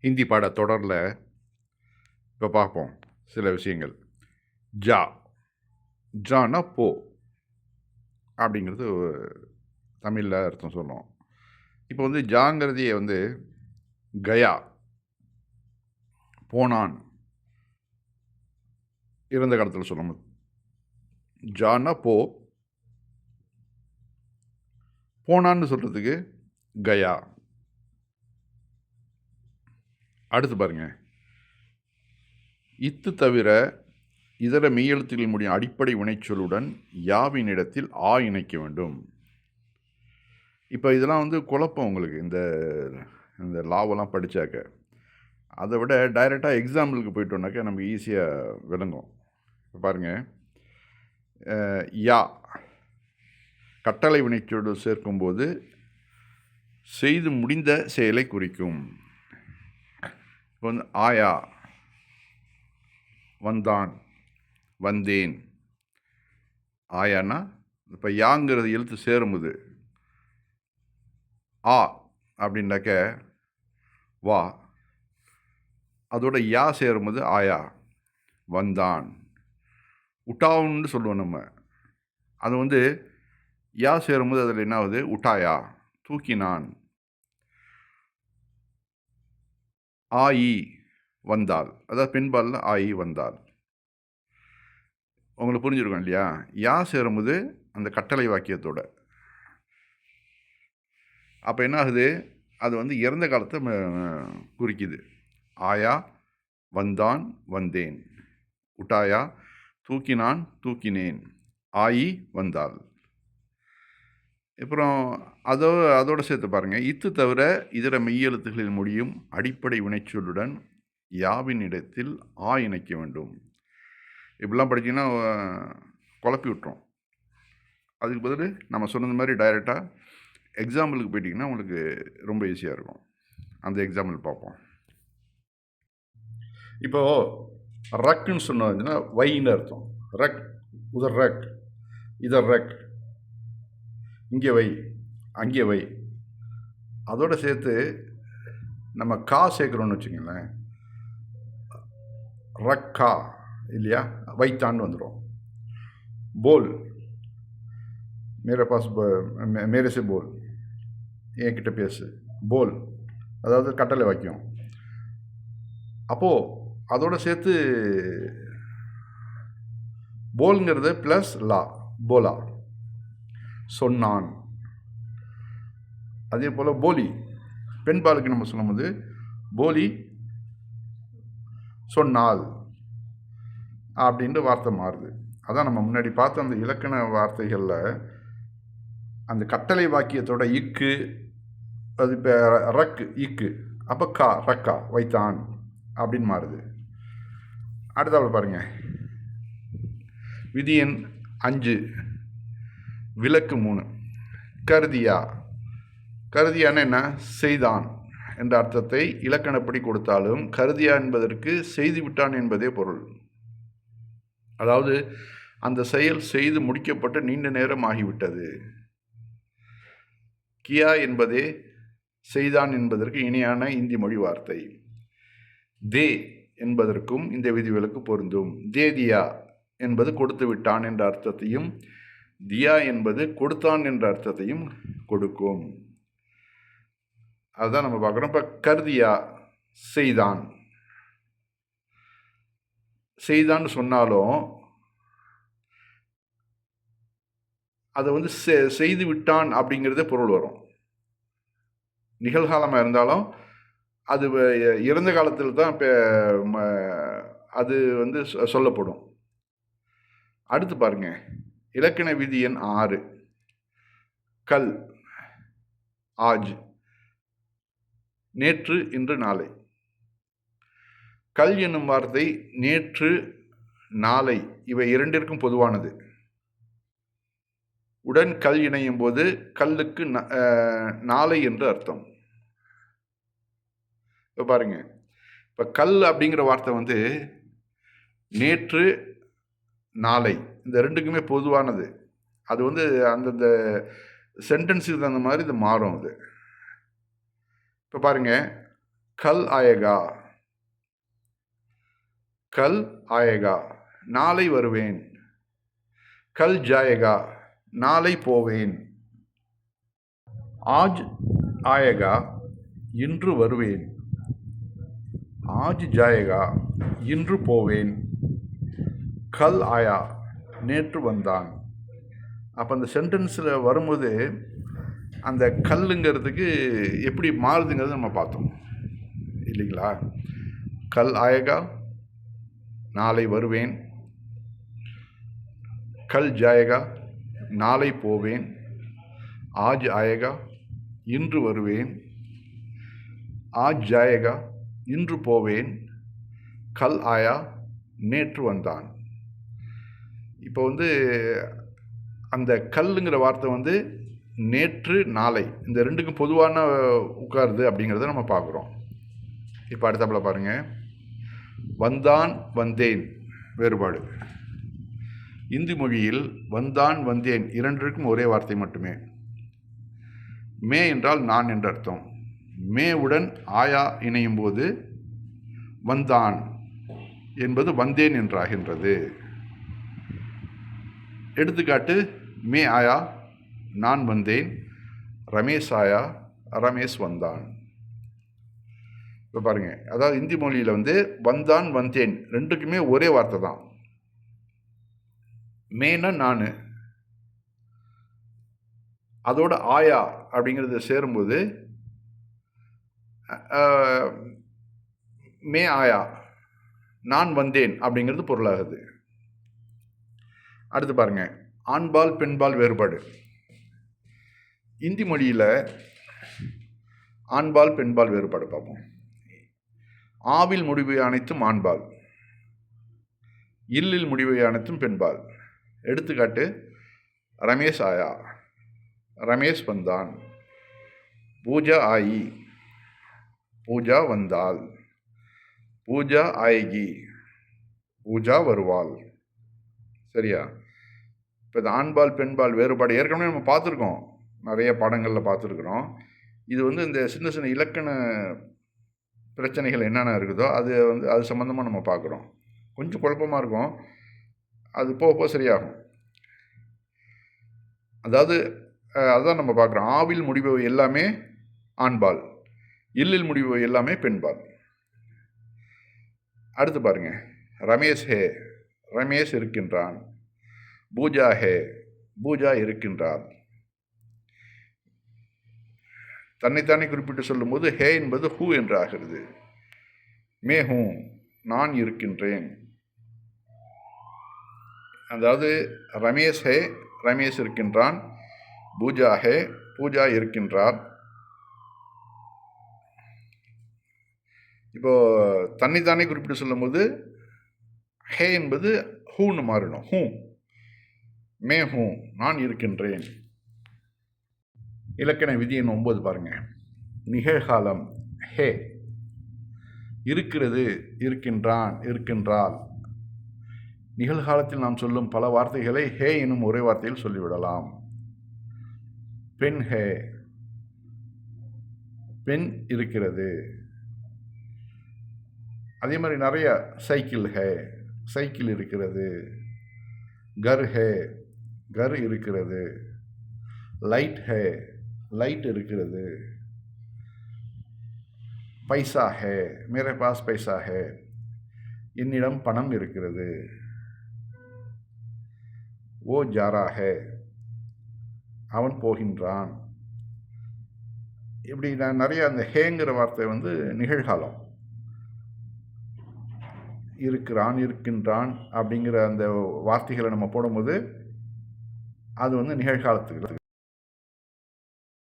ஹிந்தி பாட தொடரில் இப்போ பார்ப்போம் சில விஷயங்கள். ஜா ஜானா போ அப்படிங்கிறது தமிழில் அர்த்தம் சொல்லுவோம். இப்போ வந்து ஜாங்கிறதையே வந்து கயா போனான் இறந்த காலத்தில் சொல்லணும். ஜானா போ, போனான்னு சொல்கிறதுக்கு கயா. அடுத்து பாருங்க, இத்து தவிர இதர மெய்யெழுத்துக்கள் முடியும் அடிப்படை வினைச்சொல்லுடன் யாவின் இடத்தில் ஆ இணைக்க வேண்டும். இப்போ இதெல்லாம் வந்து குழப்பம் உங்களுக்கு இந்த இந்த லாவெல்லாம் படித்தாக்க. அதை விட டைரெக்டாக எக்ஸாம்பிளுக்கு போயிட்டோம்னாக்கா நமக்கு ஈஸியாக விளங்கும். இப்போ பாருங்கள், யா கட்டளை வினைச்சொல்லு சேர்க்கும்போது செய்து முடிந்த செயலை குறிக்கும். இப்போ வந்து ஆயா, வந்தான், வந்தேன். ஆயானா இப்போ யாங்கிறது எழுத்து சேரும்போது ஆ அப்படின்னாக்க வா, அதோட யா சேரும்போது ஆயா, வந்தான். உட்டாவுன்னு சொல்லுவோம் நம்ம. அது வந்து யா சேரும்போது அதில் என்ன ஆகுது? உட்டாயா, தூக்கினான். ஆயி வந்தாள், அதாவது பெண்பாலில் ஆயி வந்தாள். உங்களுக்கு புரிஞ்சிருக்கும் இல்லையா? யா சேரும்போது அந்த கட்டளை வாக்கியத்தோட. அப்போ என்ன ஆகுது? அது வந்து இறந்த காலத்தை குறிக்குது. ஆயா, வந்தான், வந்தேன். உட்டாயா, தூக்கினான், தூக்கினேன். ஆயி வந்தாள். அப்புறம் அதோடு சேர்த்து பாருங்கள், இத்து தவிர இதர மெய்யெழுத்துகளில் முடியும் அடிப்படை வினைச்சொல்லுடன் யாவின் இடத்தில் ஆ இணைக்க வேண்டும். இப்படிலாம் படிச்சிங்கன்னா குழப்பி விட்டுரும். அதுக்கு பதில் நம்ம சொன்னது மாதிரி டைரெக்டாக எக்ஸாம்பிளுக்கு போயிட்டிங்கன்னா உங்களுக்கு ரொம்ப ஈஸியாக இருக்கும். அந்த எக்ஸாம்பிள் பார்ப்போம். இப்போது ரக்குன்னு சொன்னதுன்னா வைன்னு அர்த்தம். ரக், உதர் ரக், இதர் ரக், இங்கே வை, அங்கே வை. அதோடு சேர்த்து நம்ம கா சேர்க்குறோன்னு வச்சுக்கோங்களேன், ரக்கா இல்லையா, வைத்தான்னு வந்துடும். போல், மேரே பாஸ் மேரே சே போல், என்கிட்ட பேசு. போல் அதாவது கட்டளை வாக்கியம். அப்போது அதோடு சேர்த்து போல்ங்கிறது ப்ளஸ் லா, போலா, சொன்னான். அதே போல் போலி, பெண்பாலுக்கு நம்ம சொல்லும்போது போலி சொன்னால் அப்படின்ற வார்த்தை மாறுது. அதான் நம்ம முன்னாடி பார்த்த அந்த இலக்கண வார்த்தைகளில் அந்த கட்டளை வாக்கியத்தோட இக்கு, அது இப்போ ரக் இக்கு, அப்போ கா ரக்கா வைத்தான் அப்படின்னு மாறுது. அடுத்தாப்புல பாருங்க, விதி எண் 5 விலக்கு 3. கருதியா. கருதியான என்ன? செய்தான் என்ற அர்த்தத்தை இலக்கணப்படி கொடுத்தாலும் கருதியா என்பதற்கு செய்துவிட்டான் என்பதே பொருள். அதாவது அந்த செயல் செய்து முடிக்கப்பட்டு நீண்ட நேரம் ஆகிவிட்டது. கியா என்பதே செய்தான் என்பதற்கு இணையான இந்தி மொழி வார்த்தை. தே என்பதற்கும் இந்த விதிவிலக்கு பொருந்தும். தே தியா என்பது கொடுத்து விட்டான் என்ற அர்த்தத்தையும், தியா என்பது கொடுத்தான் என்ற அர்த்தத்தையும் கொடுக்கும். அதுதான் நம்ம பார்க்குறோம். இப்போ கருதியா செய்தான், செய்தான்னு சொன்னாலும் அதை வந்து செய்து விட்டான் அப்படிங்கிறதே பொருள் வரும். நிகழ்காலமாக இருந்தாலும் அது இறந்த காலத்தில் தான் இப்போ அது வந்து சொல்லப்படும். அடுத்து பாருங்க, இலக்கண விதி எண் 6 கல், ஆஜ், நேற்று, இன்று, நாளை. கல் என்னும் வார்த்தை நேற்று, நாளை இவை இரண்டிற்கும் பொதுவானது. உடன் கல் இணையும் போது கல்லுக்கு நாளை என்று அர்த்தம். இப்போ பாருங்க, இப்போ கல் அப்படிங்கிற வார்த்தை வந்து நேற்று, நாளை இந்த ரெண்டுக்குமே பொதுவானது. அது வந்து அந்தந்த சென்டென்ஸுக்கு தகுந்த மாதிரி இது மாறும். அது இப்போ பாருங்க, கல் ஆயேகா, கல் ஆயேகா, நாளை வருவேன். கல் ஜாயேகா, நாளை போவேன். ஆஜ் ஆயேகா, இன்று வருவேன். ஆஜ் ஜாயேகா, இன்று போவேன். கல் ஆயா, நேற்று வந்தான். அப்போ அந்த சென்டென்ஸில் வரும்போது அந்த கல்லுங்கிறதுக்கு எப்படி மாறுதுங்கிறத நம்ம பார்த்தோம் இல்லைங்களா? கல் ஆயேகா, நாளை வருவேன். கல் ஜாயேகா, நாளை போவேன். ஆஜ் ஆயேகா, இன்று வருவேன். ஆஜ் ஜாயேகா, இன்று போவேன். கல் ஆயா, நேற்று வந்தான். இப்போ வந்து அந்த கல்லுங்கிற வார்த்தை வந்து நேற்று நாளை இந்த ரெண்டுக்கும் பொதுவான உட்காருது அப்படிங்கிறத நம்ம பார்க்குறோம். இப்போ அடுத்தாப்புல பாருங்கள், வந்தான் வந்தேன் வேறுபாடு. இந்தி மொழியில் வந்தான் வந்தேன் இரண்டிற்கும் ஒரே வார்த்தை மட்டுமே. மே என்றால் நான் என்ற அர்த்தம். மேவுடன் ஆயா இணையும் போது வந்தான் என்பது வந்தேன் என்றாகின்றது. எடுத்துக்காட்டு, மே ஆயா, நான் வந்தேன். ரமேஷ் ஆயா, ரமேஷ் வந்தான். இப்போ பாருங்கள், அதாவது இந்தி மொழியில் வந்து வந்தான் வந்தேன் ரெண்டுக்குமே ஒரே வார்த்தை தான். மேனா நான், அதோட ஆயா அப்படிங்கிறத சேரும்போது மே ஆயா, நான் வந்தேன் அப்படிங்கிறது பொருளாகுது. அடுத்து பாருங்கள், ஆண்பால் பெண்பால் வேறுபாடு. இந்தி மொழியில் ஆண்பால் பெண்பால் வேறுபாடு பார்ப்போம். ஆவில் முடிவு அனைத்தும் ஆண்பால், இல்லில் முடிவு அனைத்தும் பெண்பால். எடுத்துக்காட்டு, ரமேஷ் ஆயா, ரமேஷ் வந்தான். பூஜா ஆயி, பூஜா வந்தாள். பூஜா ஆயகி, பூஜா வருவாள். சரியா? இப்போ இந்த ஆண்பால் பெண்பால் வேறுபாடு ஏற்கனவே நம்ம பார்த்துருக்கோம், நிறைய பாடங்களில் பார்த்துருக்குறோம். இது வந்து இந்த சின்ன சின்ன இலக்கண பிரச்சனைகள் என்னென்ன இருக்குதோ அது சம்மந்தமாக நம்ம பார்க்குறோம். கொஞ்சம் குழப்பமாக இருக்கும், அது போக போக சரியாகும். அதாவது அதுதான் நம்ம பார்க்குறோம், ஆவில் முடிபவை எல்லாமே ஆண்பால், இல்லில் முடிபவை எல்லாமே பெண்பால். அடுத்து பாருங்கள், ரமேஷ் ஹே, ரமேஷ் இருக்கின்றான். பூஜா ஹே, பூஜா இருக்கின்றார். தன்னைத்தானே குறிப்பிட்டு சொல்லும்போது ஹே என்பது ஹூ என்று ஆகிறது. மே ஹூ, நான் இருக்கின்றேன். அதாவது ரமேஷ் ஹே, ரமேஷ் இருக்கின்றான். பூஜா ஹே, பூஜா இருக்கின்றார். இப்போ தன்னைத்தானே குறிப்பிட்டு சொல்லும்போது ஹே என்பது ஹூன்னு மாறணும். ஹூ, மே ஹூ, நான் இருக்கின்றேன். இலக்கண விதி எண் 9 பாருங்கள். நிகழ்காலம் ஹே, இருக்கிறது, இருக்கின்றான், இருக்கின்றாள். நிகழ்காலத்தில் நாம் சொல்லும் பல வார்த்தைகளை ஹே எனும் ஒரே வார்த்தையில் சொல்லிவிடலாம். பெண் ஹே, பெண் இருக்கிறது. அதே மாதிரி நிறைய, சைக்கிள் ஹே, சைக்கிள் இருக்கிறது. கர் ஹே, கர் இருக்கிறது. லைட் ஹே, லைட் இருக்கிறது. பைசா ஹே, மேரே பாஸ் பைசா ஹே, என்னிடம் பணம் இருக்கிறது. ஓ ஜாரா ஹே, அவன் போகின்றான். இப்படி நான் நிறைய அந்த ஹேங்கிற வார்த்தை வந்து நிகழ்காலம். இருக்கிறான், இருக்கின்றான் அப்படிங்கிற அந்த வார்த்தைகளை நம்ம போடும்போது அது வந்து நிகழ்காலத்துக்கு